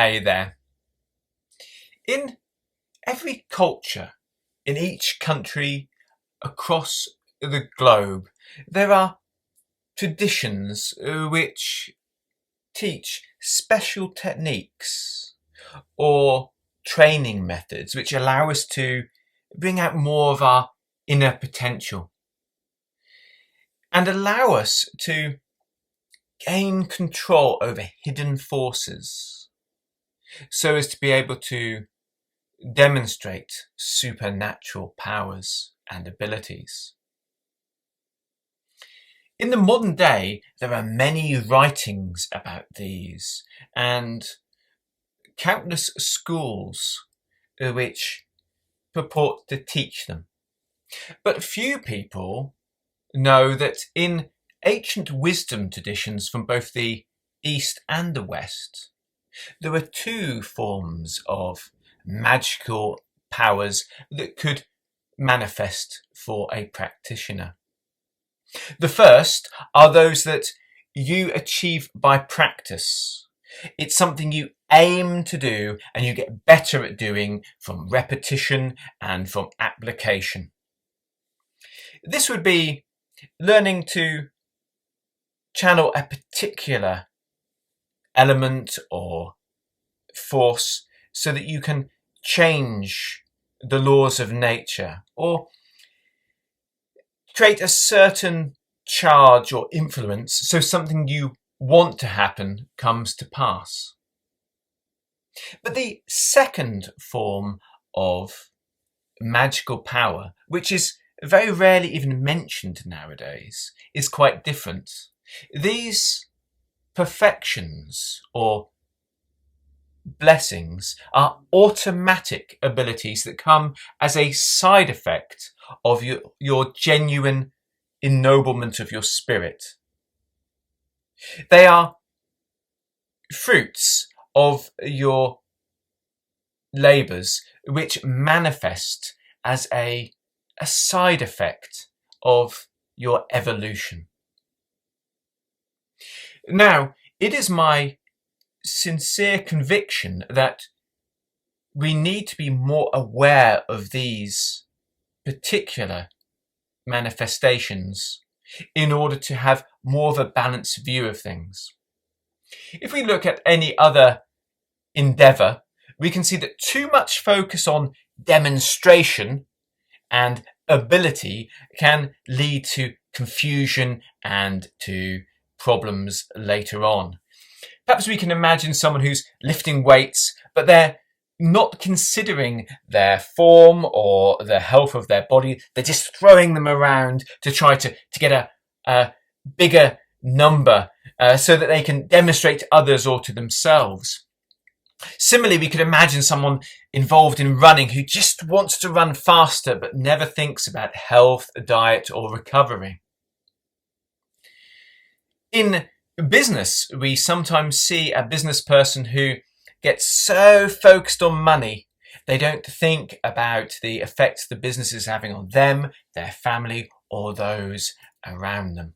Hey there. In every culture, in each country across the globe, there are traditions which teach special techniques or training methods which allow us to bring out more of our inner potential and allow us to gain control over hidden forces so as to be able to demonstrate supernatural powers and abilities. In the modern day, there are many writings about these and countless schools which purport to teach them. But few people know that in ancient wisdom traditions from both the East and the West, there were two forms of magical powers that could manifest for a practitioner. The first are those that you achieve by practice. It's something you aim to do and you get better at doing from repetition and from application. This would be learning to channel a particular element or force so that you can change the laws of nature or create a certain charge or influence so something you want to happen comes to pass. But the second form of magical power, which is very rarely even mentioned nowadays, is quite different. These perfections or blessings are automatic abilities that come as a side effect of your genuine ennoblement of your spirit. They are fruits of your labours which manifest as a side effect of your evolution. Now, it is my sincere conviction that we need to be more aware of these particular manifestations in order to have more of a balanced view of things. If we look at any other endeavour, we can see that too much focus on demonstration and ability can lead to confusion and to problems later on. Perhaps we can imagine someone who's lifting weights, but they're not considering their form or the health of their body. They're just throwing them around to try to get a bigger number so that they can demonstrate to others or to themselves. Similarly, we could imagine someone involved in running who just wants to run faster but never thinks about health, diet, or recovery. In business, we sometimes see a business person who gets so focused on money, they don't think about the effects the business is having on them, their family, or those around them.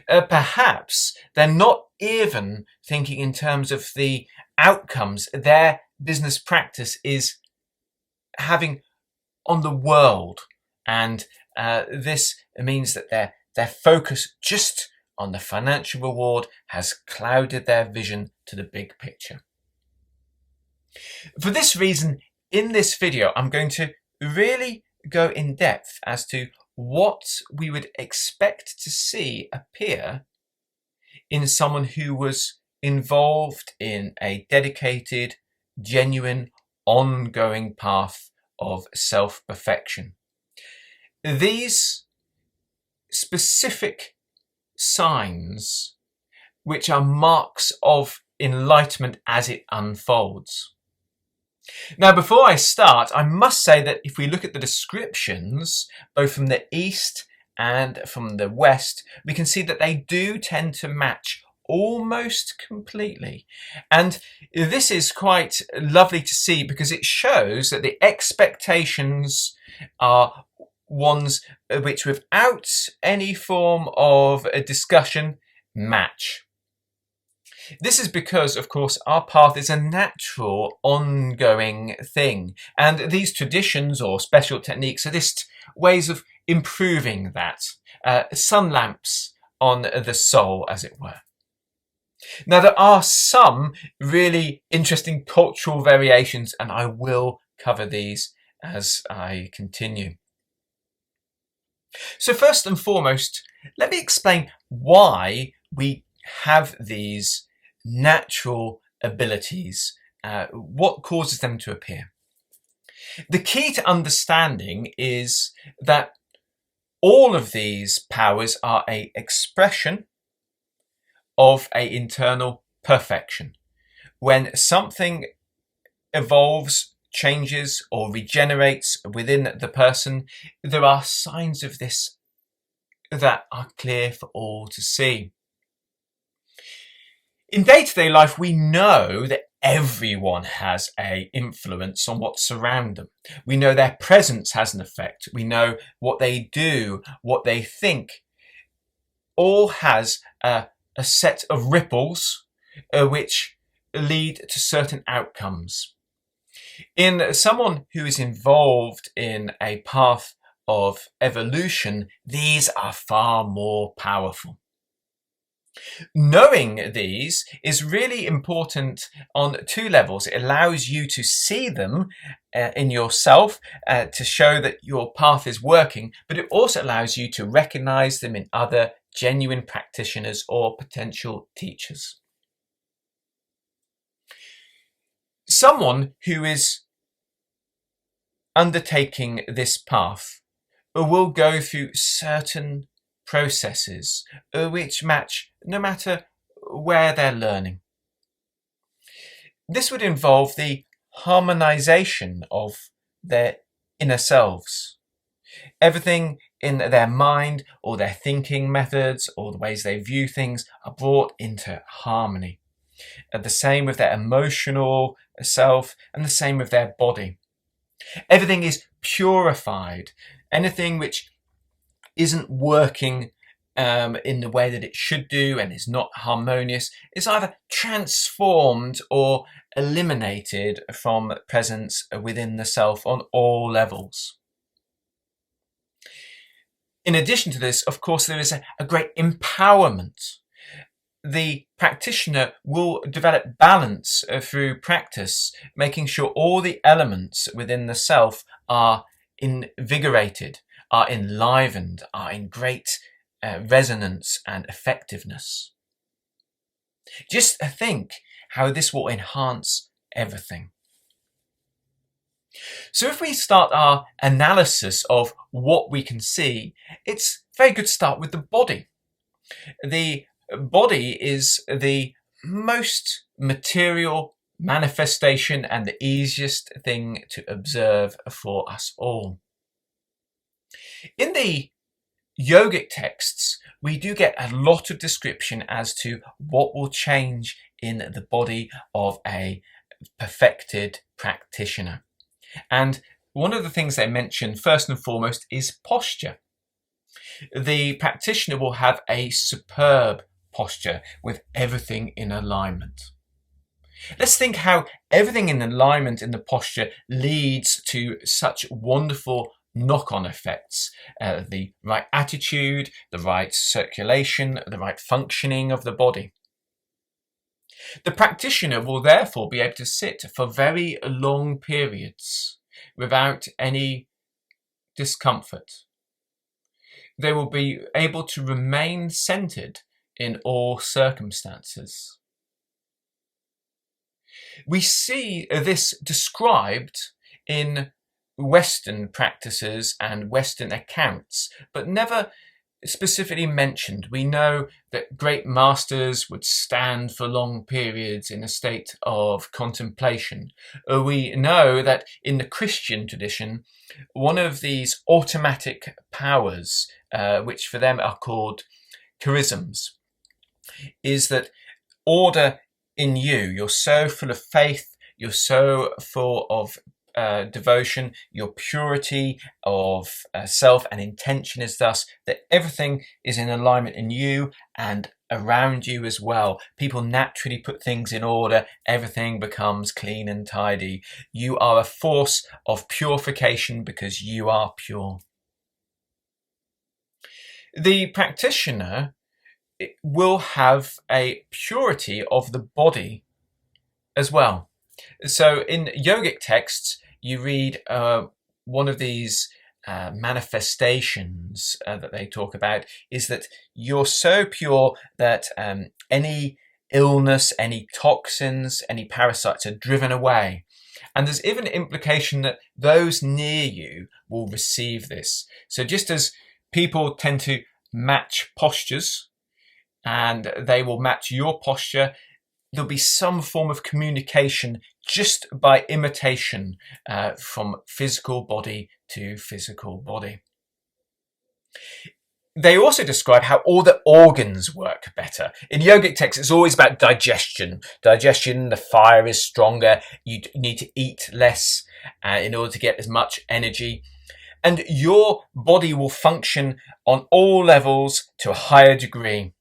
Perhaps they're not even thinking in terms of the outcomes their business practice is having on the world, and this means that their focus just on the financial reward has clouded their vision to the big picture. For this reason, in this video, I'm going to really go in depth as to what we would expect to see appear in someone who was involved in a dedicated, genuine, ongoing path of self-perfection. These specific signs, which are marks of enlightenment as it unfolds. Now, before I start, I must say that if we look at the descriptions, both from the East and from the West, we can see that they do tend to match almost completely. And this is quite lovely to see because it shows that the expectations are ones which, without any form of a discussion, match. This is because, of course, our path is a natural, ongoing thing, and these traditions or special techniques are just ways of improving that, sun lamps on the soul, as it were. Now, there are some really interesting cultural variations, and I will cover these as I continue. So first and foremost, let me explain why we have these natural abilities, what causes them to appear. The key to understanding is that all of these powers are an expression of an internal perfection. When something evolves, changes, or regenerates within the person, there are signs of this that are clear for all to see. In day-to-day life, we know that everyone has an influence on what surrounds them. We know their presence has an effect. We know what they do, what they think. All has a set of ripples which lead to certain outcomes. In someone who is involved in a path of evolution, these are far more powerful. Knowing these is really important on two levels. It allows you to see them in yourself to show that your path is working, but it also allows you to recognize them in other genuine practitioners or potential teachers. Someone who is undertaking this path will go through certain processes which match no matter where they're learning. This would involve the harmonization of their inner selves. Everything in their mind or their thinking methods or the ways they view things are brought into harmony. The same with their emotional self and the same with their body. Everything is purified. Anything which isn't working in the way that it should do and is not harmonious is either transformed or eliminated from presence within the self on all levels. In addition to this, of course, there is a great empowerment. The practitioner will develop balance through practice, making sure all the elements within the self are invigorated, are enlivened, are in great resonance and effectiveness. Just think how this will enhance everything. So if we start our analysis of what we can see, it's very good to start with the body. The body is the most material manifestation and the easiest thing to observe for us all. In the yogic texts, we do get a lot of description as to what will change in the body of a perfected practitioner. And one of the things they mention first and foremost is posture. The practitioner will have a superb posture with everything in alignment. Let's think how everything in alignment in the posture leads to such wonderful knock-on effects. The right attitude, the right circulation, the right functioning of the body. The practitioner will therefore be able to sit for very long periods without any discomfort. They will be able to remain centered in all circumstances. We see this described in Western practices and Western accounts, but never specifically mentioned. We know that great masters would stand for long periods in a state of contemplation. We know that in the Christian tradition, one of these automatic powers, which for them are called charisms, is that order in you. You're so full of faith, you're so full of devotion, your purity of self and intention is thus that everything is in alignment in you and around you as well. People naturally put things in order. Everything becomes clean and tidy. You are a force of purification because you are pure. The practitioner will have a purity of the body as well. So in yogic texts, you read one of these manifestations that they talk about is that you're so pure that any illness, any toxins, any parasites are driven away. And there's even an implication that those near you will receive this. So just as people tend to match postures and they will match your posture, there'll be some form of communication just by imitation from physical body to physical body. They also describe how all the organs work better. In yogic texts, it's always about digestion. Digestion, the fire is stronger. You need to eat less in order to get as much energy. And your body will function on all levels to a higher degree.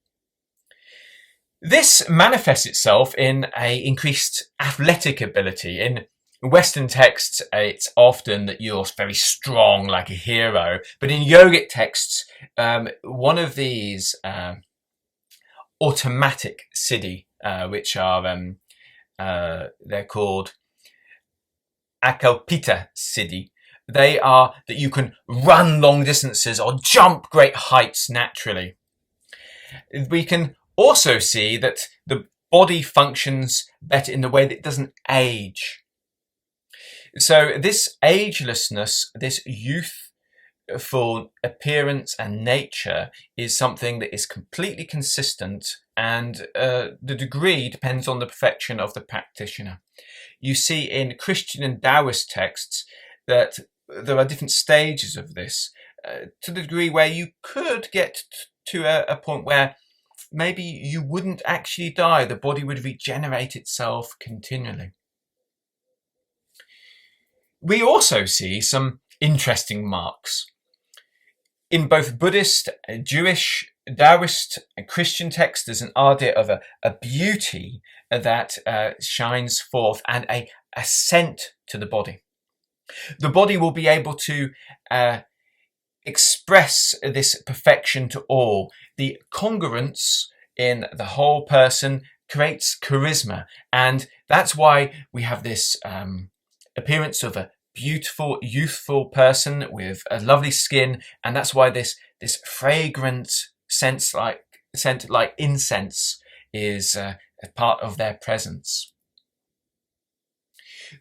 This manifests itself in an increased athletic ability. In Western texts, it's often that you're very strong, like a hero. But in yogic texts, one of these automatic siddhi, which are they're called akalpita siddhi. They are that you can run long distances or jump great heights naturally. We can also see that the body functions better in the way that it doesn't age. So this agelessness, this youthful appearance and nature is something that is completely consistent, and the degree depends on the perfection of the practitioner. You see in Christian and Taoist texts that there are different stages of this, to the degree where you could get to a point where maybe you wouldn't actually die. The body would regenerate itself continually. We also see some interesting marks. In both Buddhist, Jewish, Taoist and Christian texts, there's an idea of a beauty that shines forth and a scent to the body. The body will be able to express this perfection to all. The congruence in the whole person creates charisma, and that's why we have this appearance of a beautiful, youthful person with a lovely skin, and that's why this fragrant scent like incense is a part of their presence.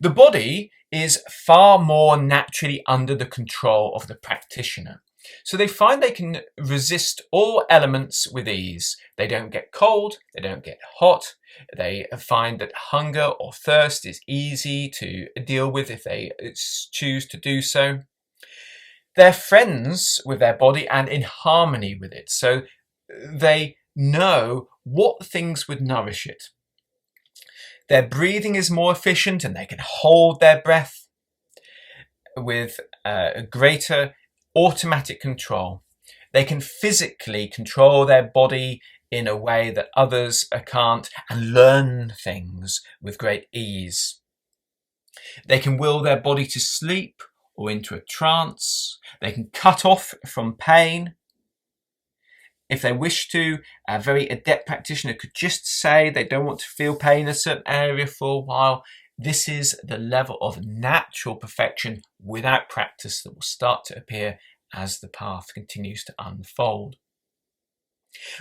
The body is far more naturally under the control of the practitioner. So they find they can resist all elements with ease. They don't get cold, they don't get hot. They find that hunger or thirst is easy to deal with if they choose to do so. They're friends with their body and in harmony with it. So they know what things would nourish it. Their breathing is more efficient and they can hold their breath with a greater automatic control. They can physically control their body in a way that others can't and learn things with great ease. They can will their body to sleep or into a trance. They can cut off from pain. If they wish to, a very adept practitioner could just say they don't want to feel pain in a certain area for a while. This is the level of natural perfection without practice that will start to appear as the path continues to unfold.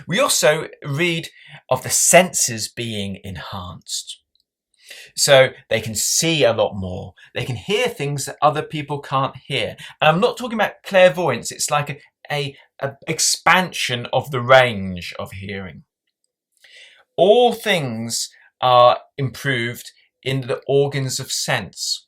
We also read of the senses being enhanced. So they can see a lot more. They can hear things that other people can't hear. And I'm not talking about clairvoyance. It's like a expansion of the range of hearing. All things are improved in the organs of sense.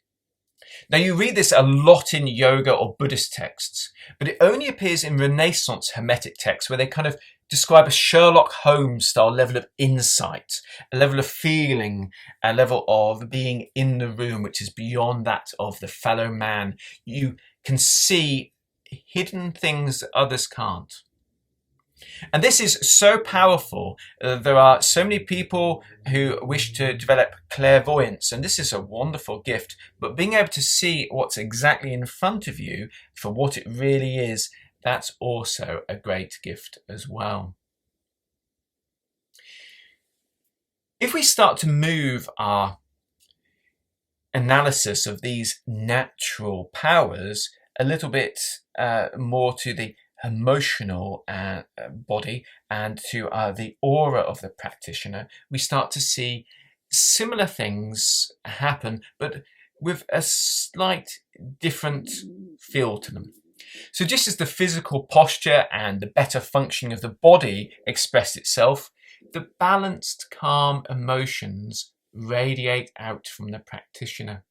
Now you read this a lot in yoga or Buddhist texts, but it only appears in Renaissance Hermetic texts where they kind of describe a Sherlock Holmes style level of insight, a level of feeling, a level of being in the room which is beyond that of the fellow man. You can see hidden things that others can't. And this is so powerful. There are so many people who wish to develop clairvoyance, and this is a wonderful gift. But being able to see what's exactly in front of you for what it really is, that's also a great gift as well. If we start to move our analysis of these natural powers a little bit more to the emotional body and to the aura of the practitioner, we start to see similar things happen, but with a slight different feel to them. So just as the physical posture and the better functioning of the body express itself, the balanced, calm emotions radiate out from the practitioner.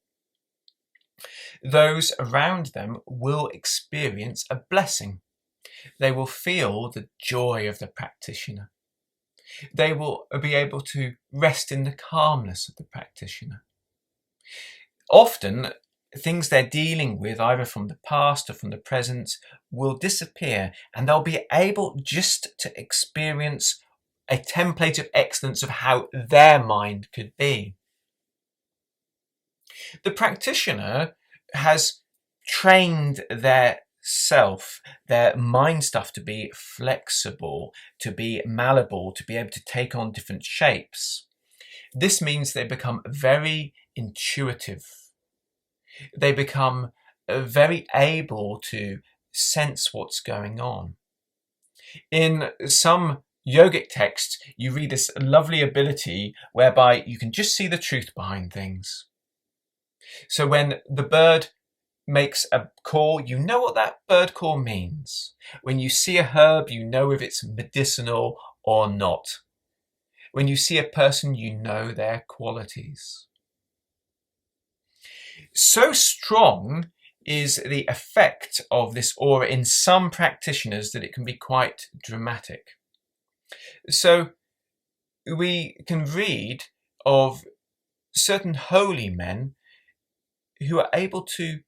Those around them will experience a blessing. They will feel the joy of the practitioner. They will be able to rest in the calmness of the practitioner. Often, things they're dealing with, either from the past or from the present, will disappear, and they'll be able just to experience a template of excellence of how their mind could be. The practitioner has trained their self, their mind stuff, to be flexible, to be malleable, to be able to take on different shapes. This means they become very intuitive. They become very able to sense what's going on. In some yogic texts, you read this lovely ability whereby you can just see the truth behind things. So when the bird makes a call, you know what that bird call means. When you see a herb, you know if it's medicinal or not. When you see a person, you know their qualities. So strong is the effect of this aura in some practitioners that it can be quite dramatic. So we can read of certain holy men who are able to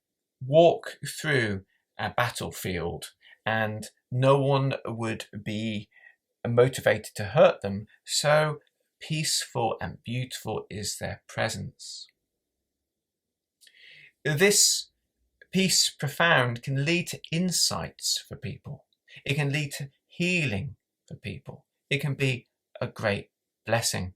walk through a battlefield and no one would be motivated to hurt them. So peaceful and beautiful is their presence. This peace profound can lead to insights for people. It can lead to healing for people. It can be a great blessing.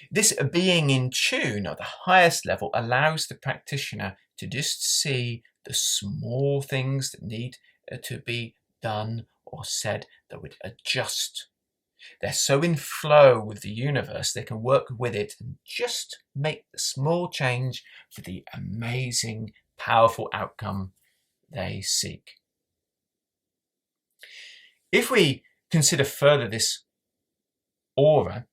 This being in tune at the highest level allows the practitioner to just see the small things that need to be done or said that would adjust. They're so in flow with the universe, they can work with it and just make the small change for the amazing, powerful outcome they seek. If we consider further this aura,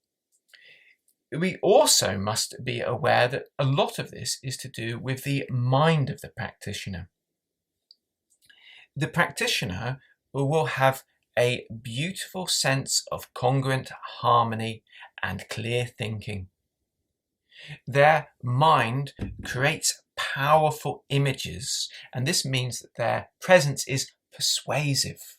we also must be aware that a lot of this is to do with the mind of the practitioner. The practitioner will have a beautiful sense of congruent harmony and clear thinking. Their mind creates powerful images, and this means that their presence is persuasive.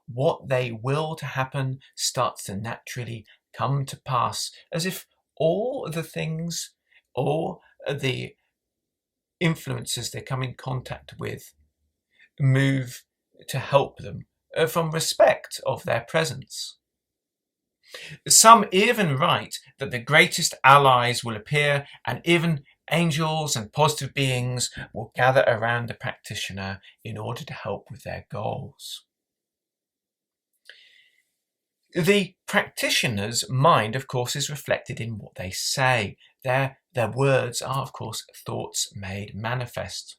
What they will to happen starts to naturally come to pass, as if all the things, all the influences they come in contact with move to help them from respect of their presence. Some even write that the greatest allies will appear, and even angels and positive beings will gather around the practitioner in order to help with their goals. The practitioner's mind, of course, is reflected in what they say. Their words are, of course, thoughts made manifest.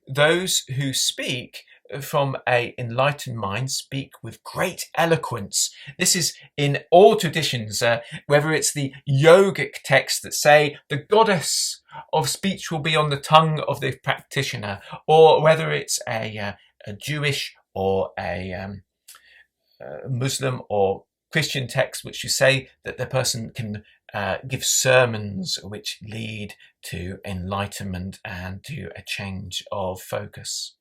Those who speak from an enlightened mind speak with great eloquence. This is in all traditions, whether it's the yogic texts that say the goddess of speech will be on the tongue of the practitioner, or whether it's a Jewish or a Muslim or Christian texts which you say that the person can give sermons which lead to enlightenment and to a change of focus.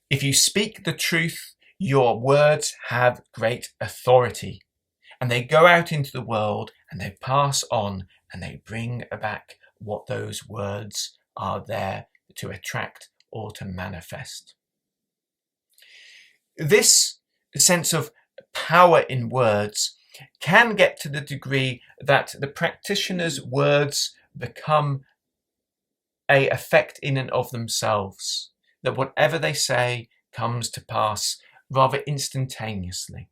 If you speak the truth, your words have great authority, and they go out into the world and they pass on and they bring back what those words are there to attract or to manifest. This sense of power in words can get to the degree that the practitioner's words become an effect in and of themselves, that whatever they say comes to pass rather instantaneously.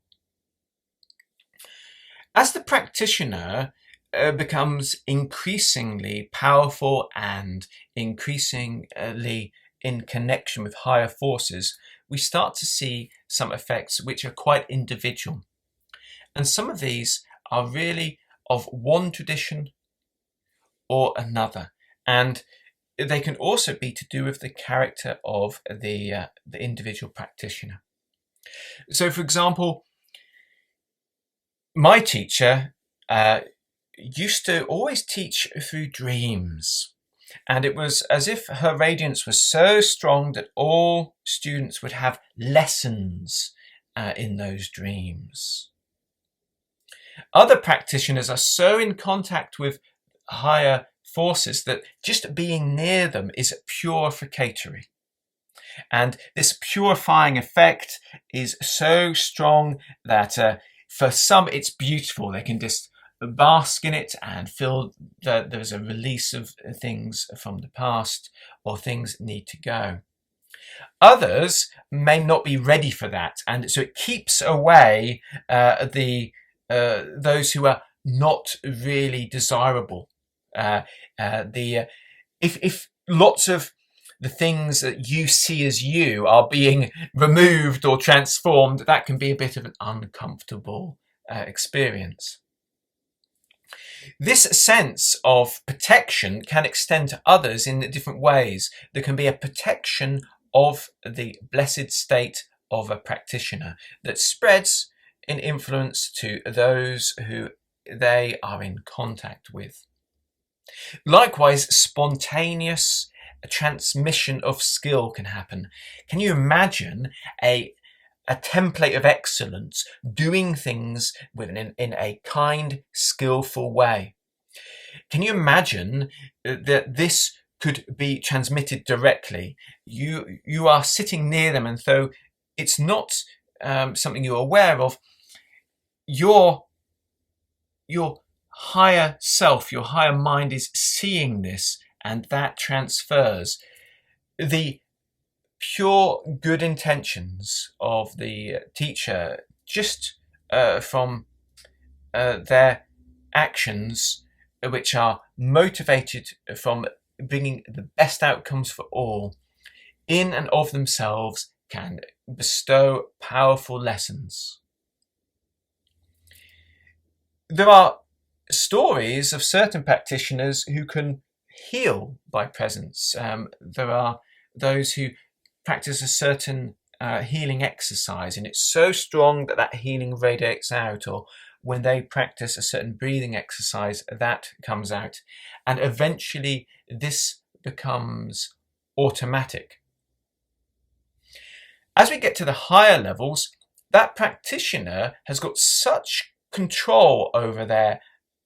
As the practitioner becomes increasingly powerful and increasingly in connection with higher forces, we start to see some effects which are quite individual. And some of these are really of one tradition or another. And they can also be to do with the character of the individual practitioner. So, for example, my teacher used to always teach through dreams. And it was as if her radiance was so strong that all students would have lessons in those dreams. Other practitioners are so in contact with higher forces that just being near them is purificatory. And this purifying effect is so strong that for some it's beautiful. They can just bask in it and feel that there's a release of things from the past or things need to go. Others may not be ready for that, and so it keeps away those who are not really desirable. If lots of the things that you see as you are being removed or transformed, that can be a bit of an uncomfortable experience. This sense of protection can extend to others in different ways. There can be a protection of the blessed state of a practitioner that spreads in influence to those who they are in contact with. Likewise, spontaneous transmission of skill can happen. Can you imagine a template of excellence doing things in a kind, skillful way? Can you imagine that this could be transmitted directly? You are sitting near them, and though it's not something you're aware of, your higher self, your higher mind is seeing this, and that transfers. The pure good intentions of the teacher just from their actions, which are motivated from bringing the best outcomes for all, in and of themselves can bestow powerful lessons. There are stories of certain practitioners who can heal by presence. There are those who practice a certain healing exercise, and it's so strong that that healing radiates out, or when they practice a certain breathing exercise, that comes out, and eventually this becomes automatic. As we get to the higher levels, that practitioner has got such control over their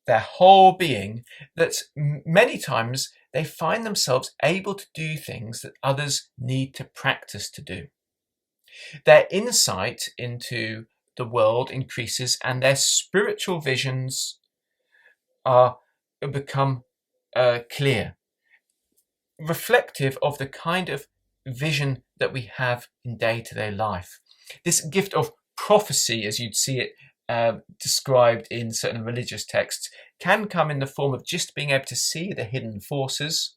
whole being that many times they find themselves able to do things that others need to practice to do. Their insight into the world increases, and their spiritual visions become clear, reflective of the kind of vision that we have in day-to-day life. This gift of prophecy, as you'd see it described in certain religious texts, can come in the form of just being able to see the hidden forces,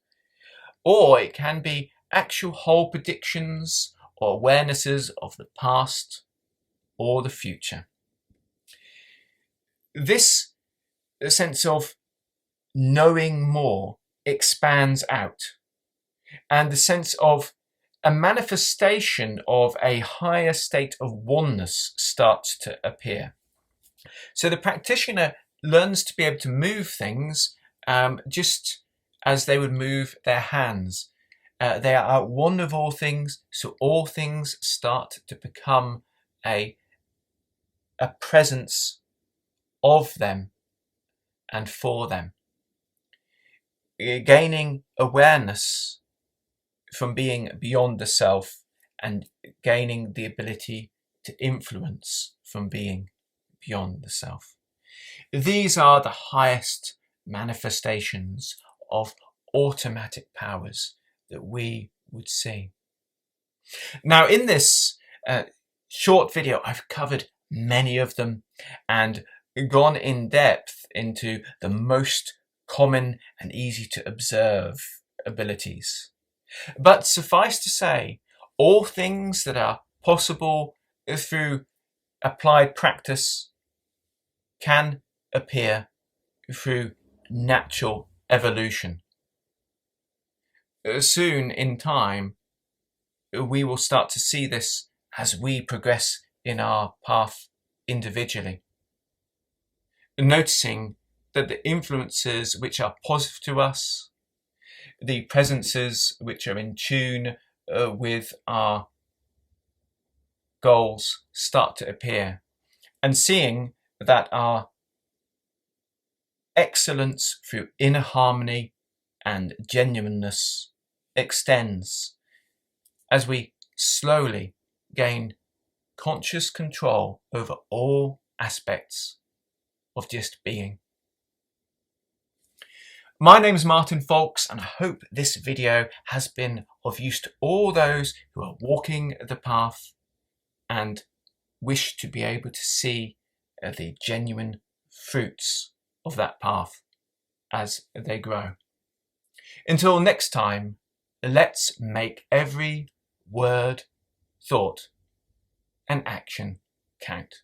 or it can be actual whole predictions or awarenesses of the past or the future. This sense of knowing more expands out, and the sense of a manifestation of a higher state of oneness starts to appear. So the practitioner learns to be able to move things just as they would move their hands. They are one of all things, so all things start to become a presence of them and for them. Gaining awareness from being beyond the self and gaining the ability to influence from being beyond the self. These are the highest manifestations of automatic powers that we would see. Now, in this short video, I've covered many of them and gone in depth into the most common and easy to observe abilities. But suffice to say, all things that are possible through applied practice can appear through natural evolution. Soon in time, we will start to see this as we progress in our path individually, noticing that the influences which are positive to us, the presences which are in tune with our goals start to appear, and seeing that our excellence through inner harmony and genuineness extends as we slowly gain conscious control over all aspects of just being. My name is Martin Folks, and I hope this video has been of use to all those who are walking the path and wish to be able to see the genuine fruits of that path as they grow. Until next time, let's make every word, thought, and action count.